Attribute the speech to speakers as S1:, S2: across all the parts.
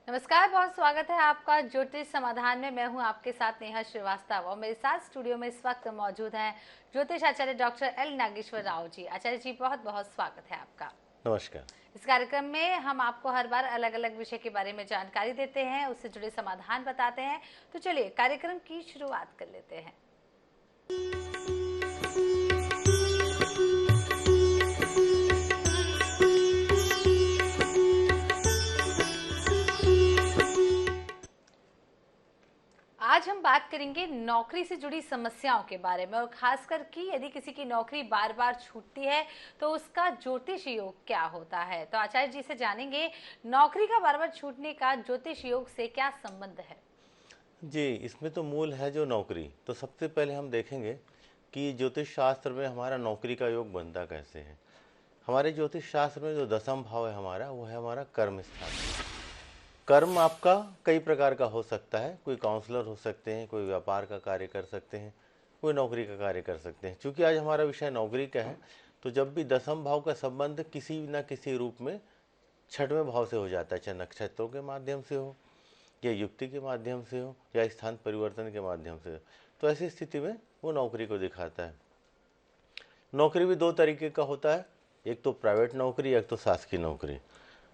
S1: नमस्कार, बहुत स्वागत है आपका ज्योतिष समाधान में। मैं हूं आपके साथ नेहा श्रीवास्तव और मेरे साथ स्टूडियो में इस वक्त मौजूद हैं ज्योतिष आचार्य डॉक्टर एल नागेश्वर राव जी। आचार्य जी, बहुत बहुत स्वागत है आपका।
S2: नमस्कार।
S1: इस कार्यक्रम में हम आपको हर बार अलग अलग विषय के बारे में जानकारी देते हैं, उससे जुड़े समाधान बताते हैं। तो चलिए कार्यक्रम की शुरुआत कर लेते हैं। आज हम बात करेंगे नौकरी से जुड़ी समस्याओं के बारे में, और खासकर कि यदि किसी की नौकरी बार बार छूटती है तो उसका ज्योतिष योग क्या होता है। तो आचार्य जी से जानेंगे, नौकरी का बार बार छूटने का ज्योतिष योग से क्या संबंध है।
S2: जी, इसमें तो मूल है जो नौकरी। तो सबसे पहले हम देखेंगे कि ज्योतिष शास्त्र में हमारा नौकरी का योग बनता कैसे है। हमारे ज्योतिष शास्त्र में जो दसम भाव है हमारा, वो है हमारा कर्म स्थान। कर्म आपका कई प्रकार का हो सकता है। कोई काउंसलर हो सकते हैं, कोई व्यापार का कार्य कर सकते हैं, कोई नौकरी का कार्य कर सकते हैं। चूँकि आज हमारा विषय नौकरी का है, तो जब भी दसम भाव का संबंध किसी न किसी रूप में छठवें भाव से हो जाता है, चाहे नक्षत्रों के माध्यम से हो या युक्ति के माध्यम से हो या स्थान परिवर्तन के माध्यम से हो, तो ऐसी स्थिति में वो नौकरी को दिखाता है। नौकरी भी दो तरीके का होता है, एक तो प्राइवेट नौकरी, एक तो शासकीय नौकरी।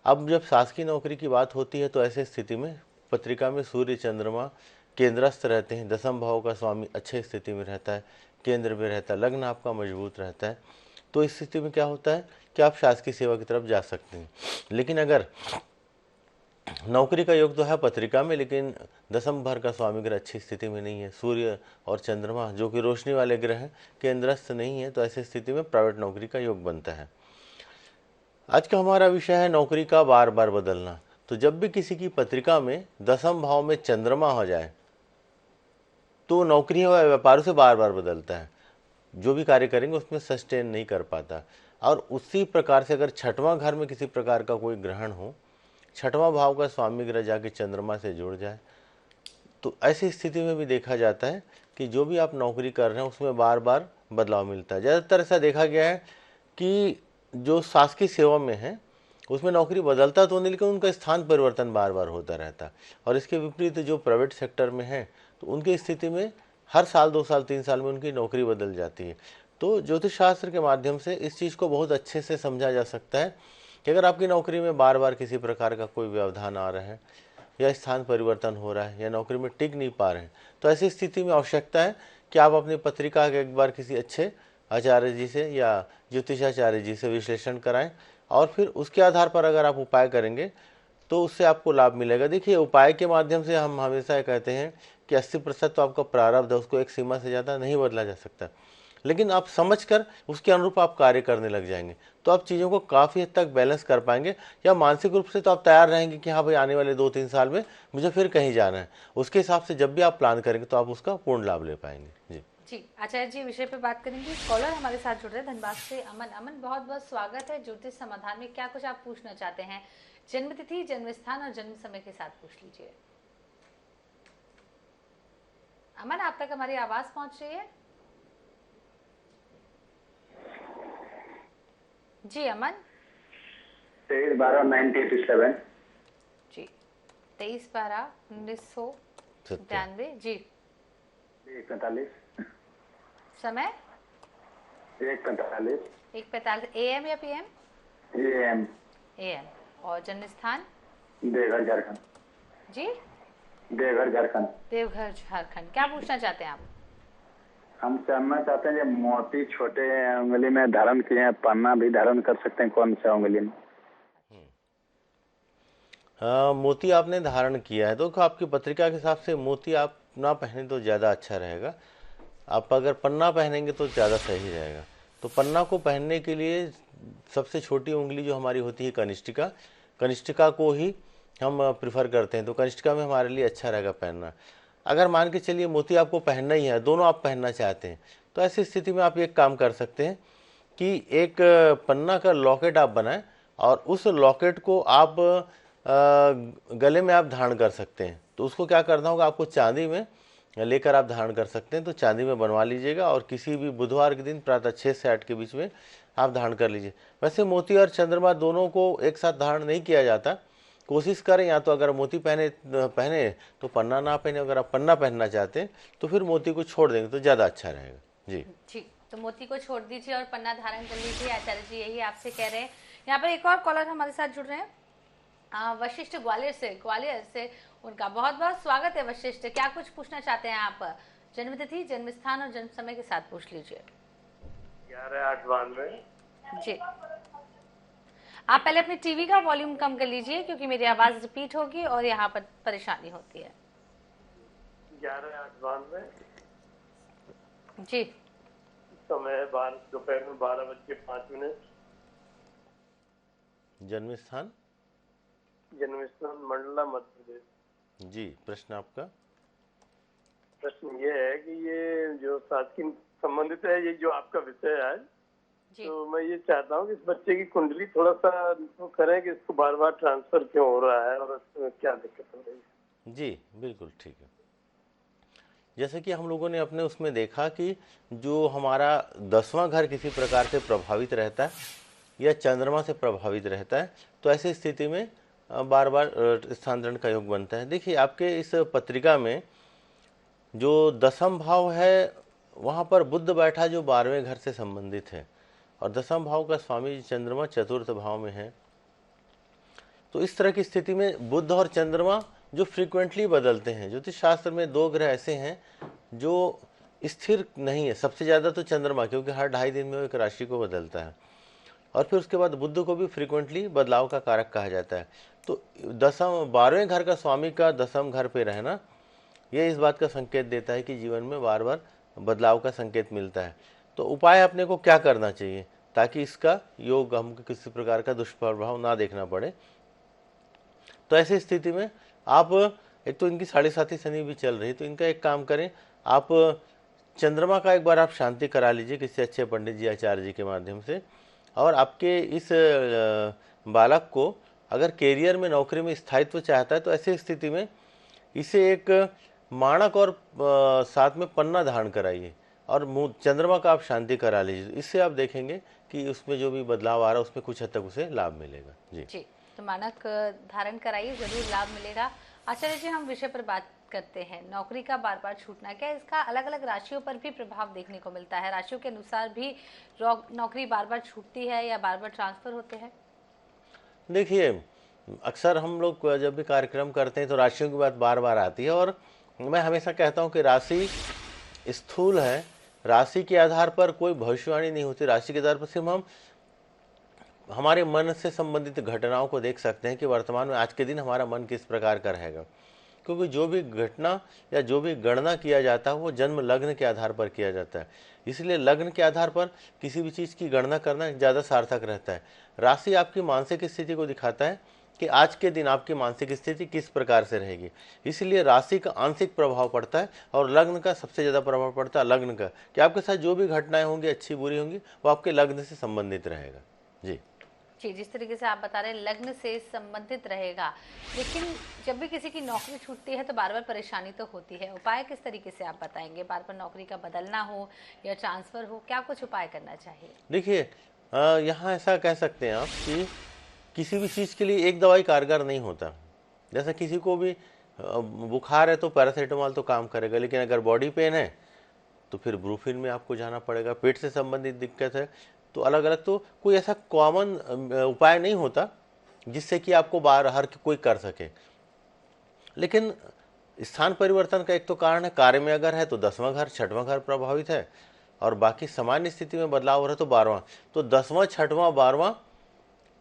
S2: अब जब शासकीय नौकरी की बात होती है तो ऐसे स्थिति में पत्रिका में सूर्य चंद्रमा केंद्रस्थ रहते हैं, दसम भाव का स्वामी अच्छे स्थिति में रहता है, केंद्र में रहता है, लग्न आपका मजबूत रहता है, तो इस स्थिति में क्या होता है कि आप शासकीय सेवा की तरफ जा सकते हैं। लेकिन अगर नौकरी का योग तो है पत्रिका में, लेकिन दसम भर का स्वामी ग्रह अच्छी स्थिति में नहीं है, सूर्य और चंद्रमा जो कि रोशनी वाले ग्रह हैं केंद्रस्थ नहीं है, तो ऐसी स्थिति में प्राइवेट नौकरी का योग बनता है। आज का हमारा विषय है नौकरी का बार बार बदलना। तो जब भी किसी की पत्रिका में दसम भाव में चंद्रमा हो जाए तो नौकरी व व्यापारों से बार बार बदलता है, जो भी कार्य करेंगे उसमें सस्टेन नहीं कर पाता। और उसी प्रकार से अगर छठवां घर में किसी प्रकार का कोई ग्रहण हो, छठवां भाव का स्वामी ग्रह जाके चंद्रमा से जुड़ जाए, तो ऐसी स्थिति में भी देखा जाता है कि जो भी आप नौकरी कर रहे हैं उसमें बार बार बदलाव मिलता है। ज़्यादातर ऐसा देखा गया है कि जो शासकीय सेवा में है उसमें नौकरी बदलता तो नहीं, लेकिन उनका स्थान परिवर्तन बार बार होता रहता है। और इसके विपरीत जो प्राइवेट सेक्टर में है तो उनकी स्थिति में हर साल 2 साल 3 साल में उनकी नौकरी बदल जाती है। तो ज्योतिष शास्त्र के माध्यम से इस चीज़ को बहुत अच्छे से समझा जा सकता है कि अगर आपकी नौकरी में बार बार किसी प्रकार का कोई व्यवधान आ रहा है या स्थान परिवर्तन हो रहा है या नौकरी में टिक नहीं पा रहे हैं, तो ऐसी स्थिति में आवश्यकता है कि आप अपनी पत्रिका के एक बार किसी अच्छे आचार्य जी से या ज्योतिषाचार्य जी से विश्लेषण कराएं, और फिर उसके आधार पर अगर आप उपाय करेंगे तो उससे आपको लाभ मिलेगा। देखिए, उपाय के माध्यम से हम हमेशा कहते हैं कि 80% तो आपका प्रारब्ध है, उसको एक सीमा से ज़्यादा नहीं बदला जा सकता, लेकिन आप समझकर उसके अनुरूप आप कार्य करने लग जाएंगे तो आप चीज़ों को काफ़ी हद तक बैलेंस कर पाएंगे। या मानसिक रूप से तो आप तैयार रहेंगे कि हाँ भाई, आने वाले 2-3 साल में मुझे फिर कहीं जाना है। उसके हिसाब से जब भी आप प्लान करेंगे तो आप उसका पूर्ण लाभ ले पाएंगे।
S1: जी आचार्य जी, विषय पे बात करेंगे। कॉलर हमारे साथ जुड़ रहे हैं धनबाद से अमन। अमन, बहुत बहुत स्वागत है ज्योतिष समाधान में। क्या कुछ आप पूछना चाहते हैं? जन्म तिथि, जन्म स्थान और जन्म समय के साथ पूछ लीजिए। अमन, आप तक हमारी आवाज पहुंच रही है? जी अमन।
S3: 23/12/1987।
S1: जी 23/12/1997। जी
S3: 1:45।
S1: समय
S3: 1:45
S1: 1:45 AM या PM?
S3: AM।
S1: AM। और जन्म स्थान?
S3: देवघर झारखंड।
S1: जी
S3: देवघर झारखंड।
S1: देवघर झारखंड। क्या पूछना चाहते हैं आप?
S3: हम जानना चाहते हैं, जब मोती छोटे उंगली में धारण किए हैं, पन्ना भी धारण कर सकते हैं, कौन सा उंगली में?
S2: मोती आपने धारण किया है तो आपकी पत्रिका के हिसाब से मोती आप ना पहने तो ज़्यादा अच्छा रहेगा। आप अगर पन्ना पहनेंगे तो ज़्यादा सही रहेगा। तो पन्ना को पहनने के लिए सबसे छोटी उंगली जो हमारी होती है कनिष्ठिका, कनिष्ठिका को ही हम प्रिफर करते हैं। तो कनिष्ठिका में हमारे लिए अच्छा रहेगा पहनना। अगर मान के चलिए मोती आपको पहनना ही है, दोनों आप पहनना चाहते हैं, तो ऐसी स्थिति में आप एक काम कर सकते हैं कि एक पन्ना का लॉकेट आप बनाएं और उस लॉकेट को आप गले में आप धारण कर सकते हैं। तो उसको क्या करना होगा, आपको चांदी में लेकर आप धारण कर सकते हैं। तो चांदी में बनवा लीजिएगा और किसी भी बुधवार के दिन प्रातः 6 से 8 के बीच में आप धारण कर लीजिए। वैसे मोती और चंद्रमा दोनों को एक साथ धारण नहीं किया जाता, कोशिश करें, या तो अगर मोती पहने पहने तो पन्ना ना पहने, अगर आप पन्ना पहनना चाहते हैं तो फिर मोती को छोड़ देंगे तो ज़्यादा अच्छा रहेगा। जी
S1: जी, तो मोती को छोड़ दीजिए और पन्ना धारण कर लीजिए, आचार्य जी यही आपसे कह रहे हैं। यहाँ पर एक और कॉलर हमारे साथ जुड़ रहे हैं, वशिष्ठ ग्वालियर से उनका बहुत बहुत स्वागत है। वशिष्ठ, क्या कुछ पूछना चाहते हैं आप? जन्मतिथि, जन्म स्थान और जन्म समय के साथ पूछ लीजिए।
S4: 11/8/92।
S1: जी, आप पहले अपने टीवी का वॉल्यूम कम कर लीजिए क्योंकि मेरी आवाज रिपीट होगी और यहाँ पर परेशानी होती है।
S4: 11/8/92।
S1: जी,
S4: समय दोपहर में 12:05।
S2: जन्म स्थान?
S4: जन्म स्थान मंडला, मध्य प्रदेश।
S2: जी, प्रश्न आपका?
S4: प्रश्न ये है कि ये जो शादी संबंधित है, ये जो आपका विषय है, तो मैं ये चाहता हूँ कि इस बच्चे की कुंडली थोड़ा सा तो करें कि इसको बार बार ट्रांसफर क्यों हो रहा है और इसमें क्या दिक्कत हो रही है।
S2: जी बिल्कुल ठीक है। जैसे कि हम लोगों ने अपने उसमें देखा कि जो हमारा 10वां घर किसी प्रकार से प्रभावित रहता है या चंद्रमा से प्रभावित रहता है, तो ऐसी स्थिति में बार बार स्थानांतरण का योग बनता है। देखिए, आपके इस पत्रिका में जो 10वां भाव है वहाँ पर बुध बैठा जो 12वें घर से संबंधित है, और 10वां भाव का स्वामी चंद्रमा 4th भाव में है। तो इस तरह की स्थिति में बुध और चंद्रमा जो फ्रीक्वेंटली बदलते हैं, ज्योतिष शास्त्र में 2 ग्रह ऐसे हैं जो स्थिर नहीं है। सबसे ज़्यादा तो चंद्रमा, क्योंकि हर 2.5 दिन में वो एक राशि को बदलता है, और फिर उसके बाद बुध को भी फ्रीक्वेंटली बदलाव का कारक कहा जाता है। तो 12वें घर का स्वामी का 10वां घर पे रहना, ये इस बात का संकेत देता है कि जीवन में बार बार बदलाव का संकेत मिलता है। तो उपाय अपने को क्या करना चाहिए ताकि इसका योग हमको किसी प्रकार का दुष्प्रभाव ना देखना पड़े? तो ऐसी स्थिति में आप, एक तो इनकी 7.5 शनि भी चल रही है, तो इनका एक काम करें, आप चंद्रमा का एक बार आप शांति करा लीजिए किसी अच्छे पंडित जी, आचार्य जी के माध्यम से। और आपके इस बालक को अगर कैरियर में, नौकरी में स्थायित्व चाहता है, तो ऐसी स्थिति में इसे एक माणक और साथ में पन्ना धारण कराइए और चंद्रमा का आप शांति करा लीजिए। इससे आप देखेंगे कि उसमें जो भी बदलाव आ रहा है उसमें कुछ हद तक उसे लाभ मिलेगा। जी,
S1: तो मानक धारण कराइए, जरूर लाभ मिलेगा। आचार्य जी, हम विषय पर बात करते हैं, नौकरी का बार बार छूटना, क्या इसका अलग अलग राशियों पर भी प्रभाव देखने को मिलता है? राशियों के अनुसार भी नौकरी बार बार छूटती है या बार बार ट्रांसफर होते हैं?
S2: देखिए, अक्सर हम लोग जब भी कार्यक्रम करते हैं तो राशियों की बात बार बार आती है, और मैं हमेशा कहता हूं कि राशि स्थूल है, राशि के आधार पर कोई भविष्यवाणी नहीं होती। राशि के आधार पर सिर्फ हम हमारे मन से संबंधित घटनाओं को देख सकते हैं कि वर्तमान में आज के दिन हमारा मन किस प्रकार का रहेगा, क्योंकि जो भी घटना या जो भी गणना किया जाता है वो जन्म लग्न के आधार पर किया जाता है। इसलिए लग्न के आधार पर किसी भी चीज़ की गणना करना ज़्यादा सार्थक रहता है। राशि आपकी मानसिक स्थिति को दिखाता है कि आज के दिन आपकी मानसिक स्थिति किस प्रकार से रहेगी, इसलिए राशि का आंशिक प्रभाव पड़ता है और लग्न का सबसे ज़्यादा प्रभाव पड़ता है लग्न का, कि आपके साथ जो भी घटनाएं होंगी, अच्छी बुरी होंगी, वो आपके लग्न से संबंधित रहेगा। जी
S1: जी, जिस तरीके से आप बता रहे हैं लग्न से संबंधित रहेगा, लेकिन जब भी किसी की नौकरी छूटती है तो बार बार परेशानी तो होती है। उपाय किस तरीके से आप बताएंगे? बार बार नौकरी का बदलना हो या ट्रांसफर हो, क्या कुछ उपाय करना चाहिए?
S2: देखिए, यहाँ ऐसा कह सकते हैं आप कि किसी भी चीज़ के लिए एक दवाई कारगर नहीं होता। जैसे किसी को भी बुखार है तो पैरासीटामोल तो काम करेगा, लेकिन अगर बॉडी पेन है तो फिर ब्रूफिन में आपको जाना पड़ेगा। पेट से संबंधित दिक्कत है तो अलग अलग, तो कोई ऐसा कॉमन उपाय नहीं होता जिससे कि आपको बार हर कोई कर सके। लेकिन स्थान परिवर्तन का एक तो कारण है, कार्य में अगर है तो 10वां घर, 6वां घर प्रभावित है, और बाकी सामान्य स्थिति में बदलाव हो रहा है तो 12वां। तो 10वां, 6वां, 12वां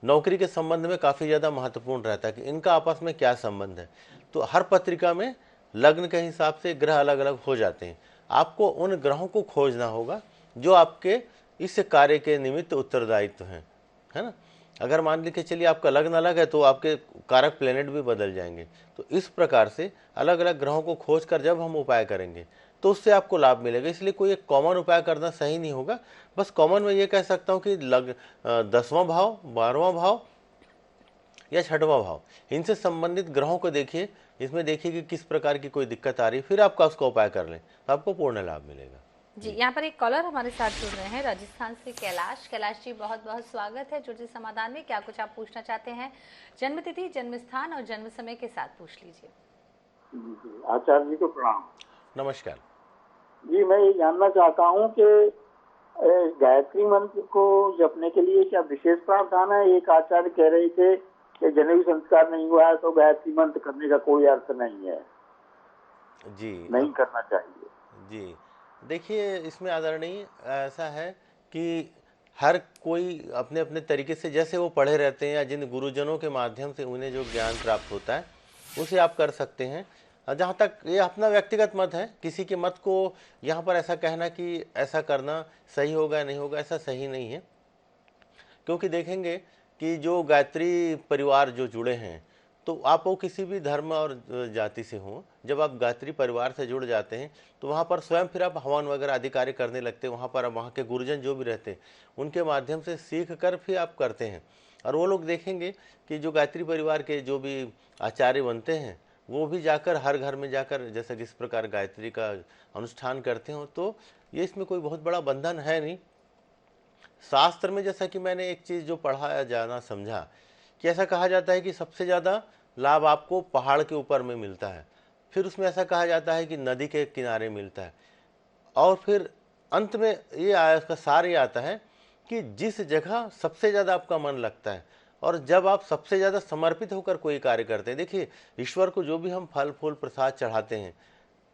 S2: नौकरी के संबंध में काफ़ी ज़्यादा महत्वपूर्ण रहता है कि इनका आपस में क्या संबंध है। तो हर पत्रिका में लग्न के हिसाब से ग्रह अलग अलग हो जाते हैं। आपको उन ग्रहों को खोजना होगा जो आपके इस कार्य के निमित्त उत्तरदायित्व हैं, है ना। अगर मान लीजिए चलिए आपका लग्न अलग है तो आपके कारक प्लेनेट भी बदल जाएंगे। तो इस प्रकार से अलग अलग ग्रहों को खोज कर जब हम उपाय करेंगे तो उससे आपको लाभ मिलेगा। इसलिए कोई एक कॉमन उपाय करना सही नहीं होगा। बस कॉमन में ये कह सकता हूँ कि 10वां भाव, 12वां भाव या 6वां भाव, इनसे संबंधित ग्रहों को देखिए, इसमें देखिए कि किस प्रकार की कोई दिक्कत आ रही है, फिर आपका उसका उपाय कर लें तो आपको पूर्ण लाभ मिलेगा।
S1: जी, यहाँ पर एक कॉलर हमारे साथ जुड़ रहे हैं राजस्थान से, कैलाश। कैलाश जी, बहुत बहुत स्वागत है ज्योतिष समाधान में। क्या कुछ आप पूछना चाहते हैं? जन्म तिथि, जन्म स्थान और जन्म समय के साथ पूछ लीजिए।
S5: आचार्य जी को प्रणाम।
S2: नमस्कार
S5: जी, मैं ये जानना चाहता हूँ कि गायत्री मंत्र को जपने के लिए क्या विशेष प्रावधान है? एक आचार्य कह रहे थे कि जनेऊ संस्कार नहीं हुआ है तो गायत्री मंत्र करने का कोई अर्थ नहीं है,
S2: जी।
S5: नहीं करना चाहिए।
S2: जी, देखिए इसमें आदरणीय ऐसा है कि हर कोई अपने अपने तरीके से जैसे वो पढ़े रहते हैं या जिन गुरुजनों के माध्यम से उन्हें जो ज्ञान प्राप्त होता है उसे आप कर सकते हैं। जहाँ तक ये अपना व्यक्तिगत मत है, किसी के मत को यहाँ पर ऐसा कहना कि ऐसा करना सही होगा या नहीं होगा, ऐसा सही नहीं है। क्योंकि देखेंगे कि जो गायत्री परिवार जो जुड़े हैं, तो आप वो किसी भी धर्म और जाति से हों, जब आप गायत्री परिवार से जुड़ जाते हैं तो वहाँ पर स्वयं फिर आप हवन वगैरह आदि कार्य करने लगते हैं। वहाँ पर वहाँ के गुरुजन जो भी रहते हैं उनके माध्यम से सीख कर फिर आप करते हैं। और वो लोग देखेंगे कि जो गायत्री परिवार के जो भी आचार्य बनते हैं वो भी जाकर हर घर में जाकर जैसा कि इस प्रकार गायत्री का अनुष्ठान करते हो, तो ये इसमें कोई बहुत बड़ा बंधन है नहीं। शास्त्र में जैसा कि मैंने एक चीज़ जो पढ़ा जाना समझा कि ऐसा कहा जाता है कि सबसे ज़्यादा लाभ आपको पहाड़ के ऊपर में मिलता है, फिर उसमें ऐसा कहा जाता है कि नदी के किनारे मिलता है, और फिर अंत में ये इसका सार ये आता है कि जिस जगह सबसे ज़्यादा आपका मन लगता है और जब आप सबसे ज़्यादा समर्पित होकर कोई कार्य करते हैं। देखिए, ईश्वर को जो भी हम फल फूल प्रसाद चढ़ाते हैं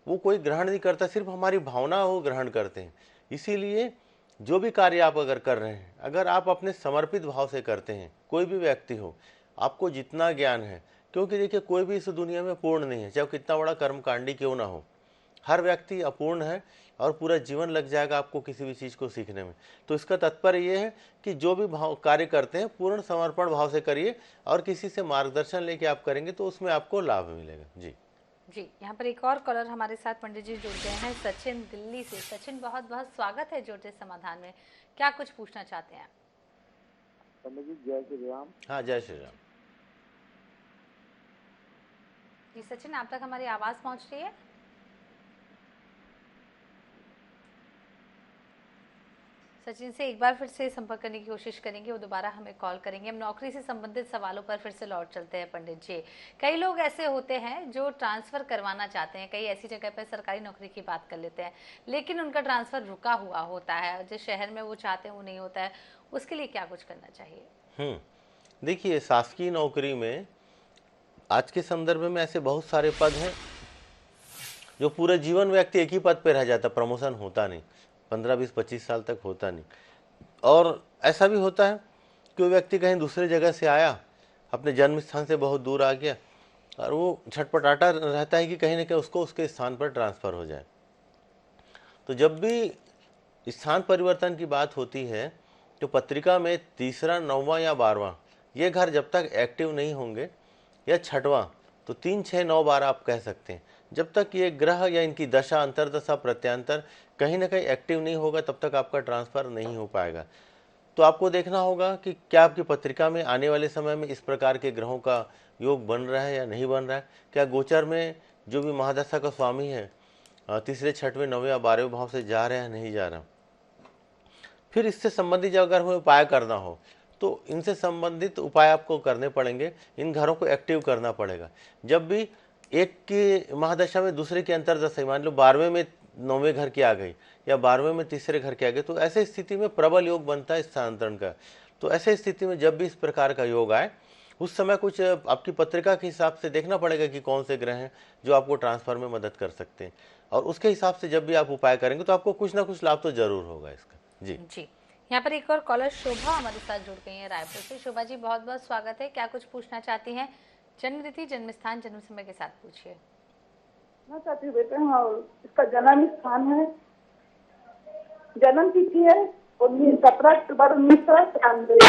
S2: वो कोई ग्रहण नहीं करता, सिर्फ हमारी भावना वो ग्रहण करते हैं। इसीलिए जो भी कार्य आप अगर कर रहे हैं, अगर आप अपने समर्पित भाव से करते हैं, कोई भी व्यक्ति हो, आपको जितना ज्ञान है, क्योंकि देखिए कोई भी इस दुनिया में पूर्ण नहीं है, चाहे वो कितना बड़ा कर्मकांडी क्यों ना हो, हर व्यक्ति अपूर्ण है और पूरा जीवन लग जाएगा आपको किसी भी चीज़ को सीखने में। तो इसका तात्पर्य ये है कि जो भी भाव कार्य करते हैं पूर्ण समर्पण भाव से करिए और किसी से मार्गदर्शन लेके आप करेंगे तो उसमें आपको लाभ मिलेगा। जी
S1: जी, यहाँ पर एक और कॉलर हमारे साथ पंडित जी जुड़ गए हैं, सचिन दिल्ली से। सचिन, बहुत बहुत स्वागत है ज्योतिष समाधान में। क्या कुछ पूछना चाहते हैं?
S5: पंडित जी, जय श्री राम।
S2: हाँ, जय श्री राम।
S1: जी सचिन, आप तक हमारी आवाज़ पहुँच रही है? सचिन से एक बार फिर से संपर्क करने की कोशिश करेंगे, वो दोबारा हमें कॉल करेंगे। हम नौकरी से संबंधित सवालों पर फिर से लौट चलते हैं पंडित जी। कई लोग ऐसे होते हैं जो ट्रांसफ़र करवाना चाहते हैं, कई ऐसी जगह पर सरकारी नौकरी की बात कर लेते हैं, लेकिन उनका ट्रांसफ़र रुका हुआ होता है, जिस शहर में वो चाहते हैं वो नहीं होता है। उसके लिए क्या कुछ करना चाहिए?
S2: देखिए, शासकीय नौकरी में आज के संदर्भ में ऐसे बहुत सारे पद हैं जो पूरे जीवन व्यक्ति एक ही पद पे रह जाता, प्रमोशन होता नहीं, 15, 20, 25 साल तक होता नहीं। और ऐसा भी होता है कि वो व्यक्ति कहीं दूसरे जगह से आया, अपने जन्म स्थान से बहुत दूर आ गया और वो छटपटाता रहता है कि कहीं ना कहीं उसको उसके स्थान पर ट्रांसफ़र हो जाए। तो जब भी स्थान परिवर्तन की बात होती है तो पत्रिका में तीसरा, 9वां या 12वां ये घर जब तक एक्टिव नहीं होंगे, या 6वां, तो 3, 6, 9, 12 आप कह सकते हैं, जब तक ये ग्रह या इनकी दशा, अंतर्दशा, प्रत्यांतर कहीं ना कहीं एक्टिव नहीं होगा तब तक आपका ट्रांसफ़र नहीं हो पाएगा। तो आपको देखना होगा कि क्या आपकी पत्रिका में आने वाले समय में इस प्रकार के ग्रहों का योग बन रहा है या नहीं बन रहा है। क्या गोचर में जो भी महादशा का स्वामी है तीसरे, 6वें, 9वें या 12वें भाव से जा रहा है नहीं जा रहा। फिर इससे संबंधित अगर हमें उपाय करना हो तो इनसे संबंधित उपाय आपको करने पड़ेंगे, इन घरों को एक्टिव करना पड़ेगा। जब भी एक की महादशा में दूसरे की अंतर्दशा, मान लो 12वें में 9वें घर की आ गई या 12वें में तीसरे घर की आ गई, तो ऐसे स्थिति में प्रबल योग बनता है स्थानांतरण का। तो ऐसे स्थिति में जब भी इस प्रकार का योग आए उस समय कुछ आपकी पत्रिका के हिसाब से देखना पड़ेगा कि कौन से ग्रह हैं जो आपको ट्रांसफर में मदद कर सकते हैं, और उसके हिसाब से जब भी आप उपाय करेंगे तो आपको कुछ ना कुछ लाभ तो जरूर होगा इसका। जी
S1: जी, यहाँ पर एक और कॉलर शोभा हमारे साथ जुड़ गई हैं रायपुर से। शोभा जी, बहुत बहुत स्वागत है। क्या कुछ पूछना चाहती हैं? जन्म तिथि, जन्म स्थान, जन्म समय के साथ पूछिए।
S6: मैं चाहती हूँ बेटे, हाँ, इसका जन्म स्थान है, जन्म तिथि है 17 अक्टूबर 1993।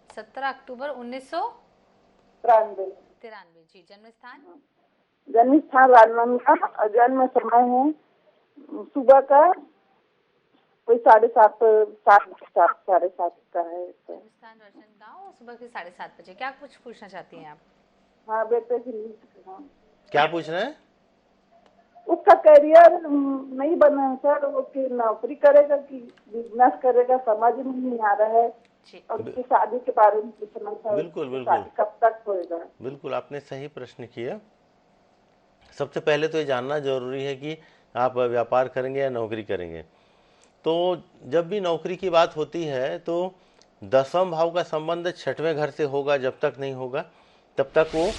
S1: 17 अक्टूबर 1993। जी, जन्म स्थान?
S6: जन्म स्थान राजनांदगांव और जन्म समय है सुबह का कोई 7:30 का है।
S1: जन्म स्थान राजनांदगांव, सुबह के 7:30 बजे। क्या कुछ पूछना चाहती हैं आप?
S6: हाँ बेटे की हाँ।
S2: क्या पूछ रहे हैं?
S6: उसका करियर नहीं बना है सर, वो कि नौकरी करेगा कि बिजनेस करेगा समझ में नहीं आ रहा है।
S1: जी।
S6: और उसकी शादी के बारे में पूछना था।
S2: बिल्कुल, बिल्कुल।
S6: शादी कब तक होएगा?
S2: बिल्कुल, आपने सही प्रश्न किया। सबसे पहले तो ये जानना जरूरी है कि आप व्यापार करेंगे या नौकरी करेंगे। तो जब भी नौकरी की बात होती है तो 10वां भाव का संबंध 6वें घर से होगा, जब तक नहीं होगा तब तक वो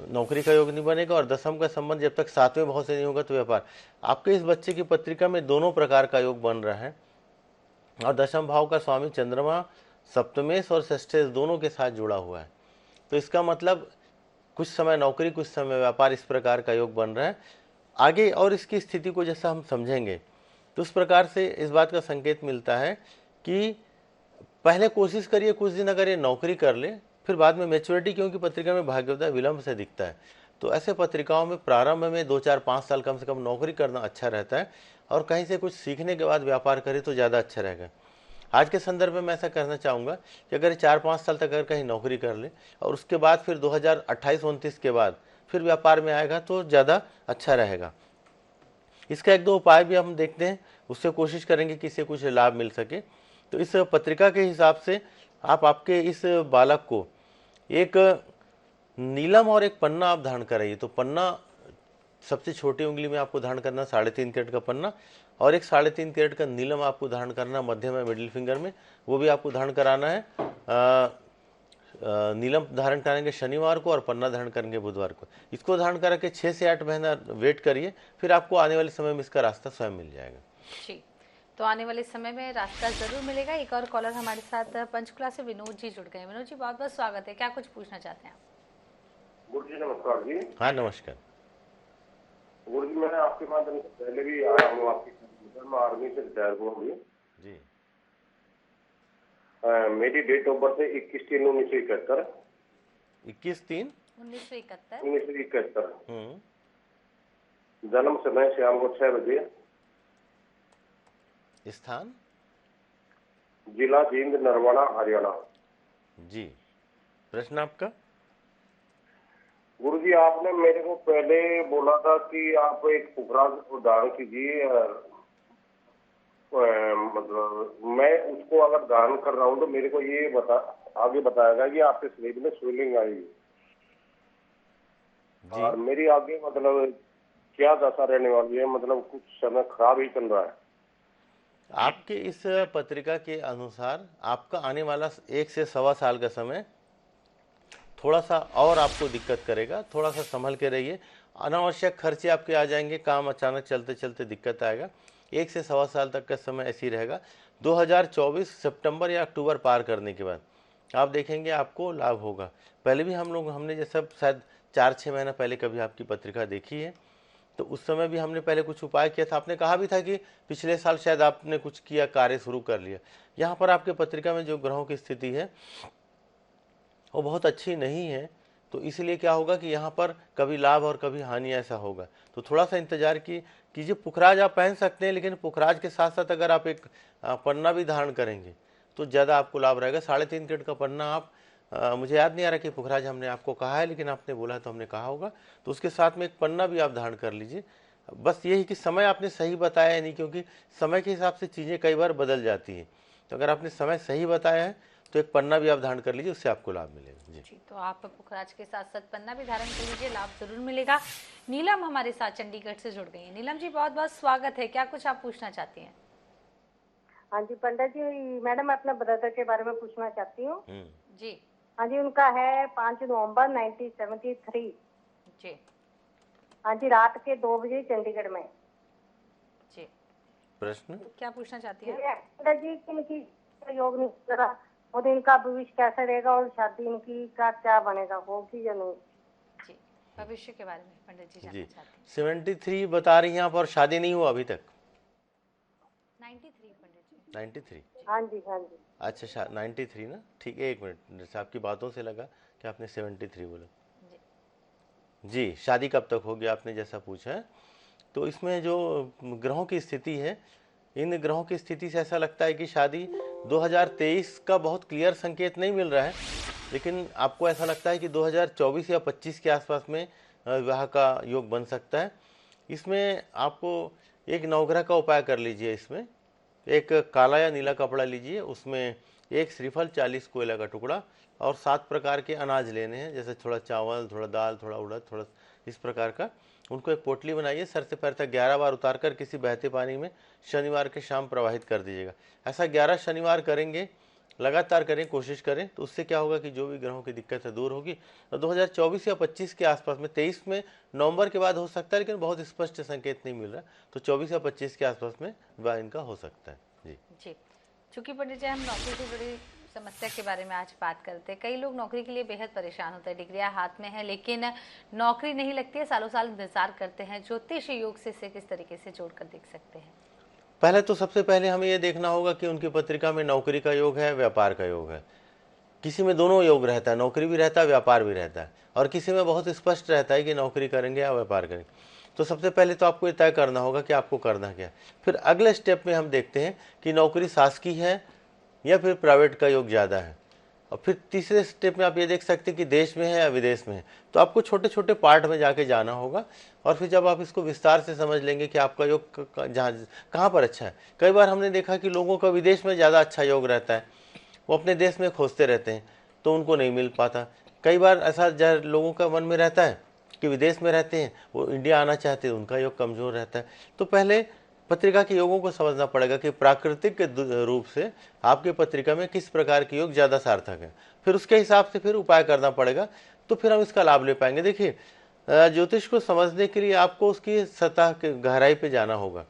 S2: नौकरी का योग नहीं बनेगा, और 10वां का संबंध जब तक 7वें भाव से नहीं होगा तो व्यापार। आपके इस बच्चे की पत्रिका में दोनों प्रकार का योग बन रहा है, और 10वां भाव का स्वामी चंद्रमा सप्तमेश और षष्ठेश दोनों के साथ जुड़ा हुआ है। तो इसका मतलब कुछ समय नौकरी कुछ समय व्यापार, इस प्रकार का योग बन रहा है। आगे और इसकी स्थिति को जैसा हम समझेंगे तो उस प्रकार से इस बात का संकेत मिलता है कि पहले कोशिश करिए कुछ दिन अगर ये नौकरी कर ले, फिर बाद में मैच्योरिटी, क्योंकि पत्रिका में भाग्योदय विलंब से दिखता है, तो ऐसे पत्रिकाओं में प्रारंभ में 2 4 5 साल कम से कम नौकरी करना अच्छा रहता है, और कहीं से कुछ सीखने के बाद व्यापार करे तो ज़्यादा अच्छा रहेगा। आज के संदर्भ में मैं ऐसा कहना चाहूँगा कि अगर 4-5 साल तक अगर कहीं नौकरी कर ले और उसके बाद फिर 2028-29 के बाद फिर व्यापार में आएगा तो ज़्यादा अच्छा रहेगा। इसका 1-2 उपाय भी हम देखते हैं, उससे कोशिश करेंगे कि इससे कुछ लाभ मिल सके। तो इस पत्रिका के हिसाब से आप आपके इस बालक को एक नीलम और एक पन्ना आप धारण कराइए। तो पन्ना सबसे छोटी उंगली में आपको धारण करना 3.5 कैरेट का पन्ना, और एक 3.5 कैरेट का नीलम आपको धारण करना मध्यम में, मिडिल फिंगर में, वो भी आपको धारण कराना है। नीलम धारण करेंगे शनिवार को और पन्ना धारण करेंगे बुधवार को। इसको धारण करा के 6 से 8 महीना वेट करिए, फिर आपको आने वाले समय में इसका रास्ता स्वयं मिल जाएगा।
S1: जी, तो आने वाले समय में रास्ता जरूर मिलेगा। एक और कॉलर हमारे साथ पंचकुला से विनोद जी जुड़ गए। विनोद जी बहुत बहुत स्वागत है, क्या कुछ पूछना चाहते हैं आप?
S4: गुरु जी नमस्कार जी।
S2: हाँ नमस्कार
S4: गुरु जी, मैंने आपके माध्यम से पहले भी आया हूँ आपकी, मैं आर्मी से रिटायर हुआ हूँ
S2: जी।
S4: मेरी डेट ऑफ बर्थ है 21/3/1971।
S1: 21/3/1971।
S4: 1971। जन्म समय शाम को 6 बजे।
S2: स्थान
S4: जिला जींद, नरवाना, हरियाणा।
S2: जी, प्रश्न आपका?
S4: गुरुजी, आपने मेरे को पहले बोला था कि आप एक पुखराज उदाहरण कीजिए, मतलब मैं उसको अगर धारण कर रहा हूँ तो मेरे को ये आगे बताएगा कि आपके शरीर में स्वेलिंग आएगी, और मेरी आगे मतलब क्या दशा रहने वाली है, मतलब कुछ समय खराब ही चल रहा है।
S2: आपके इस पत्रिका के अनुसार आपका आने वाला 1 से सवा साल का समय थोड़ा सा और आपको दिक्कत करेगा, थोड़ा सा संभल के रहिए। अनावश्यक खर्चे आपके आ जाएंगे, काम अचानक चलते चलते दिक्कत आएगा। 1 से सवा साल तक का समय ऐसे ही रहेगा। 2024 सितंबर या अक्टूबर पार करने के बाद आप देखेंगे आपको लाभ होगा। पहले भी हमने जैसा शायद 4-6 महीना पहले कभी आपकी पत्रिका देखी है, तो उस समय भी हमने पहले कुछ उपाय किया था। आपने कहा भी था कि पिछले साल शायद आपने कुछ किया, कार्य शुरू कर लिया। यहाँ पर आपके पत्रिका में जो ग्रहों की स्थिति है वो बहुत अच्छी नहीं है, तो इसलिए क्या होगा कि यहाँ पर कभी लाभ और कभी हानि ऐसा होगा। तो थोड़ा सा इंतजार कीजिए। पुखराज आप पहन सकते हैं, लेकिन पुखराज के साथ साथ अगर आप एक पन्ना भी धारण करेंगे तो ज़्यादा आपको लाभ रहेगा। 3.5 कैरेट का पन्ना आप मुझे याद नहीं आ रहा कि पुखराज हमने आपको कहा है, लेकिन आपने बोला तो हमने कहा होगा, तो उसके साथ में एक पन्ना भी आप धारण कर लीजिए। बस यही कि समय आपने सही बताया है नहीं, क्योंकि समय के हिसाब से चीज़ें कई बार बदल जाती हैं। तो अगर आपने समय सही बताया है तो एक पन्ना भी आप धारण कर लीजिए, उससे आपको लाभ मिलेगा।
S1: जी, तो आप पुखराज के साथ साथ पन्ना भी धारण कर लीजिए, लाभ जरूर मिलेगा। नीलम हमारे साथ चंडीगढ़ से जुड़ गई है। नीलम जी बहुत बहुत स्वागत है, क्या कुछ आप पूछना चाहती हैं?
S7: हाँ जी पंडित जी, मैडम अपने ब्रदर के बारे में पूछना चाहती हूँ।
S1: जी।
S7: हाँ जी, उनका है 5 नवंबर 1973।
S1: जी।
S7: हाँ जी, रात के 2 बजे चंडीगढ़ में।
S1: जी,
S2: प्रश्न
S1: क्या पूछना चाहती हैं?
S7: पंडित जी इनकी योग नहीं करा, और इनका भविष्य कैसा रहेगा, और शादी इनकी का क्या बनेगा, होगी या नहीं?
S1: जी, भविष्य के बारे में पंडित जी जानना चाहते हैं।
S2: 73 बता रही हैं आप, और शादी नहीं हुआ अभी तक?
S1: 93 पंडित जी।
S2: 93?
S7: हाँ जी हाँ जी।
S2: अच्छा 93 ना, ठीक है। 1 मिनट, जैसे आपकी बातों से लगा कि आपने 73 बोला। जी, शादी कब तक होगी आपने जैसा पूछा है। तो इसमें जो ग्रहों की स्थिति है, इन ग्रहों की स्थिति से ऐसा लगता है कि शादी 2023 का बहुत क्लियर संकेत नहीं मिल रहा है, लेकिन आपको ऐसा लगता है कि 2024 या 25 के आसपास में विवाह का योग बन सकता है। इसमें आपको एक नवग्रह का उपाय कर लीजिए। इसमें एक काला या नीला कपड़ा लीजिए, उसमें एक श्रीफल, 40 कोयला का टुकड़ा और 7 प्रकार के अनाज लेने हैं, जैसे थोड़ा चावल, थोड़ा दाल, थोड़ा उड़द, थोड़ा इस प्रकार का। उनको एक पोटली बनाइए, सर से पैर तक 11 बार उतार कर किसी बहते पानी में शनिवार के शाम प्रवाहित कर दीजिएगा। ऐसा 11 शनिवार करेंगे, लगातार करें, कोशिश करें, तो उससे क्या होगा कि जो भी ग्रहों की दिक्कत है दूर होगी। तो 2024 या 25 के आसपास में, 23 में नवंबर के बाद हो सकता है, लेकिन बहुत स्पष्ट संकेत नहीं मिल रहा, तो 24 या 25 के आसपास में विवाह इनका हो सकता है। जी
S1: जी, चूंकि पंडित जी हम नौकरी से जुड़ी समस्या के बारे में आज बात करते हैं। कई लोग नौकरी के लिए बेहद परेशान होते हैं, डिग्रियां हाथ में है लेकिन नौकरी नहीं लगती है, सालों साल इंतजार करते हैं। ज्योतिष योग से इसे किस तरीके से जोड़कर देख सकते हैं?
S2: पहले तो सबसे पहले हमें ये देखना होगा कि उनकी पत्रिका में नौकरी का योग है, व्यापार का योग है। किसी में दोनों योग रहता है, नौकरी भी रहता है, व्यापार भी रहता है, और किसी में बहुत स्पष्ट रहता है कि नौकरी करेंगे या व्यापार करेंगे। तो सबसे पहले तो आपको ये तय करना होगा कि आपको करना क्या है। फिर अगले स्टेप में हम देखते हैं कि नौकरी शासकीय है या फिर प्राइवेट का योग ज़्यादा है। और फिर तीसरे स्टेप में आप ये देख सकते हैं कि देश में है या विदेश में है। तो आपको छोटे छोटे पार्ट में जाके जाना होगा, और फिर जब आप इसको विस्तार से समझ लेंगे कि आपका योग जहाँ कहाँ पर अच्छा है। कई बार हमने देखा कि लोगों का विदेश में ज़्यादा अच्छा योग रहता है, वो अपने देश में खोजते रहते हैं तो उनको नहीं मिल पाता। कई बार ऐसा लोगों का मन में रहता है कि विदेश में रहते हैं, वो इंडिया आना चाहते हैं, उनका योग कमज़ोर रहता है। तो पहले पत्रिका के योगों को समझना पड़ेगा कि प्राकृतिक रूप से आपकी पत्रिका में किस प्रकार के योग ज़्यादा सार्थक है, फिर उसके हिसाब से फिर उपाय करना पड़ेगा, तो फिर हम इसका लाभ ले पाएंगे। देखिए, ज्योतिष को समझने के लिए आपको उसकी सतह के गहराई पे जाना होगा।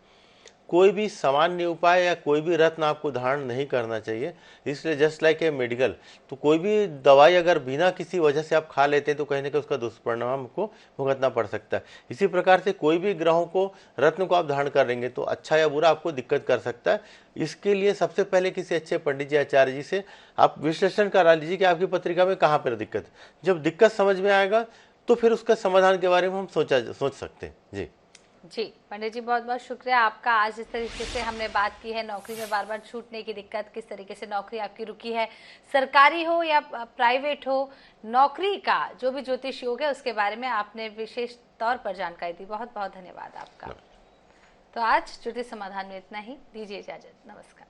S2: कोई भी सामान्य उपाय या कोई भी रत्न आपको धारण नहीं करना चाहिए। इसलिए जस्ट लाइक ए मेडिकल, तो कोई भी दवाई अगर बिना किसी वजह से आप खा लेते हैं तो कहीं ना कहीं उसका दुष्परिणाम को भुगतना पड़ सकता है। इसी प्रकार से कोई भी ग्रहों को, रत्न को आप धारण करेंगे तो अच्छा या बुरा आपको दिक्कत कर सकता है। इसके लिए सबसे पहले किसी अच्छे पंडित जी, आचार्य जी से आप विश्लेषण करा लीजिए कि आपकी पत्रिका में कहाँ पर दिक्कत है। जब दिक्कत समझ में आएगा तो फिर उसका समाधान के बारे में हम सोच सकते हैं। जी
S1: जी पंडित जी, बहुत बहुत शुक्रिया आपका। आज इस तरीके से हमने बात की है नौकरी में बार बार छूटने की दिक्कत, किस तरीके से नौकरी आपकी रुकी है, सरकारी हो या प्राइवेट हो, नौकरी का जो भी ज्योतिष योग है उसके बारे में आपने विशेष तौर पर जानकारी दी। बहुत बहुत धन्यवाद आपका। तो आज ज्योतिष समाधान में इतना ही, दीजिए इजाजत, नमस्कार।